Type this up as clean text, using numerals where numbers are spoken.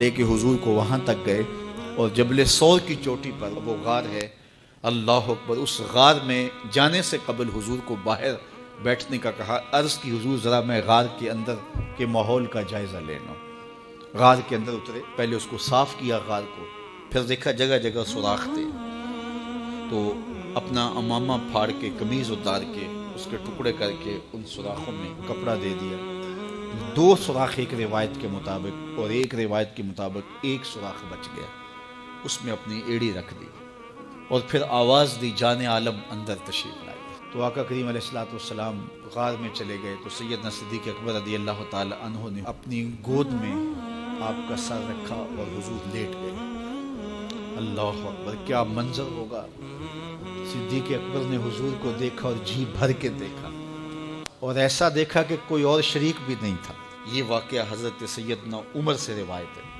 لے کے حضور کو وہاں تک گئے اور جبل سور کی چوٹی پر وہ غار ہے، اللہ اکبر، اس غار میں جانے سے قبل حضور کو باہر بیٹھنے کا کہا۔ عرض کی حضور ذرا میں غار کے اندر کے ماحول کا جائزہ لینا۔ غار کے اندر اترے، پہلے اس کو صاف کیا غار کو، پھر دیکھا جگہ جگہ سوراخ تھے، تو اپنا امامہ پھاڑ کے قمیض اتار کے اس کے ٹکڑے کر کے ان سوراخوں میں کپڑا دے دیا۔ دو سوراخ ایک روایت کے مطابق اور ایک روایت کے مطابق ایک سوراخ بچ گیا، اس میں اپنی ایڑی رکھ دی اور پھر آواز دی جان عالم اندر تشریف لائی۔ تو آقا کریم علیہ السلام غار میں چلے گئے تو سیدنا صدیق اکبر رضی اللہ تعالی عنہ نے اپنی گود میں آپ کا سر رکھا اور حضور لیٹ گئے۔ اللہ اکبر، کیا منظر ہوگا! صدیق اکبر نے حضور کو دیکھا اور جی بھر کے دیکھا، اور ایسا دیکھا کہ کوئی اور شریک بھی نہیں تھا۔ یہ واقعہ حضرت سیدنا عمر سے روایت ہے۔